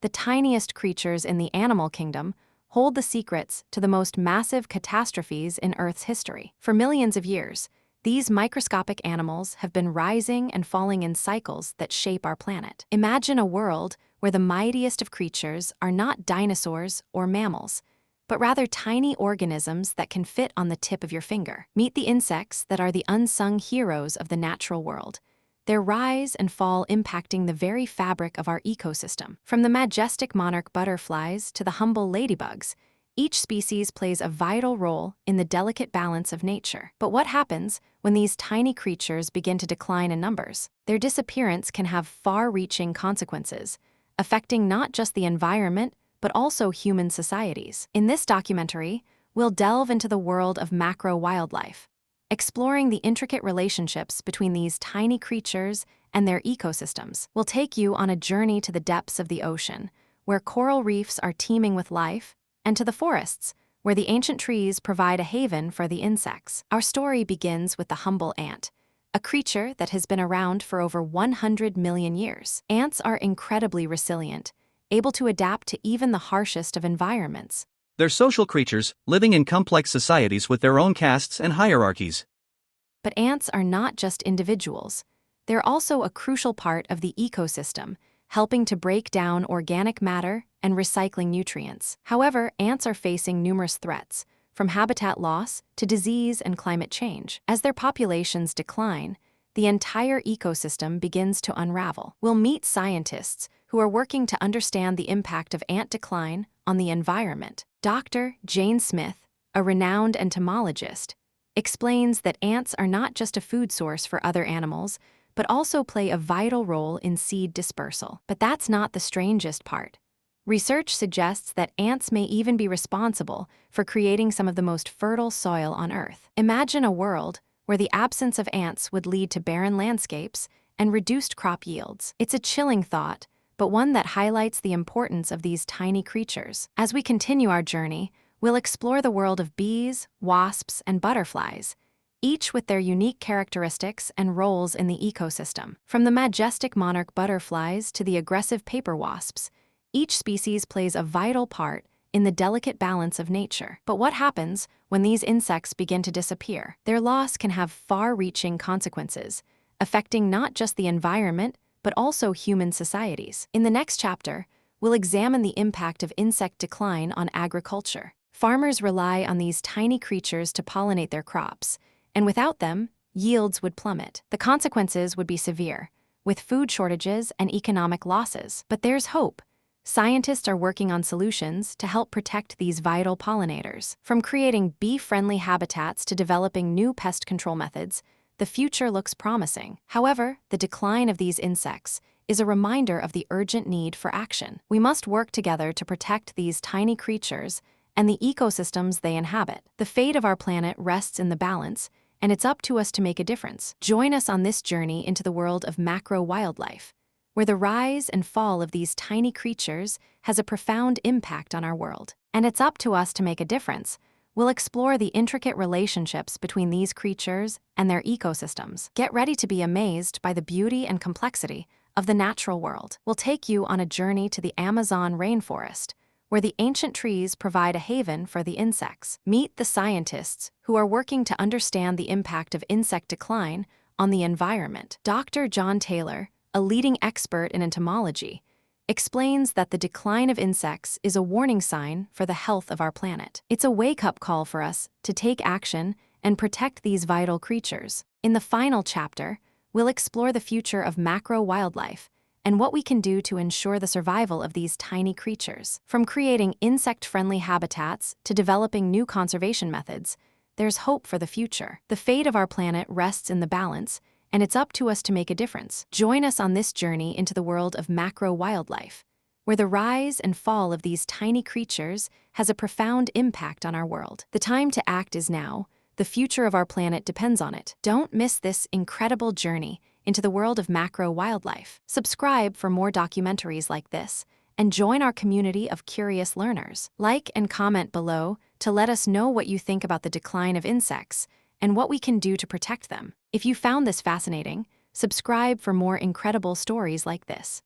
the tiniest creatures in the animal kingdom, hold the secrets to the most massive catastrophes in Earth's history. For millions of years, these microscopic animals have been rising and falling in cycles that shape our planet. Imagine a world where the mightiest of creatures are not dinosaurs or mammals, but rather tiny organisms that can fit on the tip of your finger. Meet the insects that are the unsung heroes of the natural world, their rise and fall impacting the very fabric of our ecosystem. From the majestic monarch butterflies to the humble ladybugs, each species plays a vital role in the delicate balance of nature. But what happens when these tiny creatures begin to decline in numbers? Their disappearance can have far-reaching consequences, affecting not just the environment, but also human societies. In this documentary, we'll delve into the world of macro-wildlife, exploring the intricate relationships between these tiny creatures and their ecosystems. We'll take you on a journey to the depths of the ocean, where coral reefs are teeming with life, and to the forests, where the ancient trees provide a haven for the insects. Our story begins with the humble ant, a creature that has been around for over 100 million years. Ants are incredibly resilient, able to adapt to even the harshest of environments. They're social creatures, living in complex societies with their own castes and hierarchies. But ants are not just individuals. They're also a crucial part of the ecosystem, helping to break down organic matter and recycling nutrients. However, ants are facing numerous threats, from habitat loss to disease and climate change. As their populations decline, the entire ecosystem begins to unravel. We'll meet scientists who are working to understand the impact of ant decline on the environment. Dr. Jane Smith, a renowned entomologist, explains that ants are not just a food source for other animals, but also play a vital role in seed dispersal. But that's not the strangest part. Research suggests that ants may even be responsible for creating some of the most fertile soil on Earth. Imagine a world where the absence of ants would lead to barren landscapes and reduced crop yields. It's a chilling thought, but one that highlights the importance of these tiny creatures. As we continue our journey, we'll explore the world of bees, wasps, and butterflies, each with their unique characteristics and roles in the ecosystem. From the majestic monarch butterflies to the aggressive paper wasps, each species plays a vital part in the delicate balance of nature. But what happens when these insects begin to disappear? Their loss can have far-reaching consequences, affecting not just the environment, but also human societies. In the next chapter, we'll examine the impact of insect decline on agriculture. Farmers rely on these tiny creatures to pollinate their crops, and without them, yields would plummet. The consequences would be severe, with food shortages and economic losses. But there's hope. Scientists are working on solutions to help protect these vital pollinators. From creating bee-friendly habitats to developing new pest control methods, the future looks promising. However, the decline of these insects is a reminder of the urgent need for action. We must work together to protect these tiny creatures and the ecosystems they inhabit. The fate of our planet rests in the balance, and it's up to us to make a difference. Join us on this journey into the world of macro-wildlife, where the rise and fall of these tiny creatures has a profound impact on our world. And it's up to us to make a difference. We'll explore the intricate relationships between these creatures and their ecosystems. Get ready to be amazed by the beauty and complexity of the natural world. We'll take you on a journey to the Amazon rainforest, where the ancient trees provide a haven for the insects. Meet the scientists who are working to understand the impact of insect decline on the environment. Dr. John Taylor, a leading expert in entomology, explains that the decline of insects is a warning sign for the health of our planet. It's a wake-up call for us to take action and protect these vital creatures. In the final chapter, we'll explore the future of macro-wildlife and what we can do to ensure the survival of these tiny creatures. From creating insect-friendly habitats to developing new conservation methods, there's hope for the future. The fate of our planet rests in the balance, and it's up to us to make a difference. Join us on this journey into the world of macro-wildlife, where the rise and fall of these tiny creatures has a profound impact on our world. The time to act is now. The future of our planet depends on it. Don't miss this incredible journey into the world of macro-wildlife. Subscribe for more documentaries like this, and join our community of curious learners. Like and comment below to let us know what you think about the decline of insects and what we can do to protect them. If you found this fascinating, subscribe for more incredible stories like this.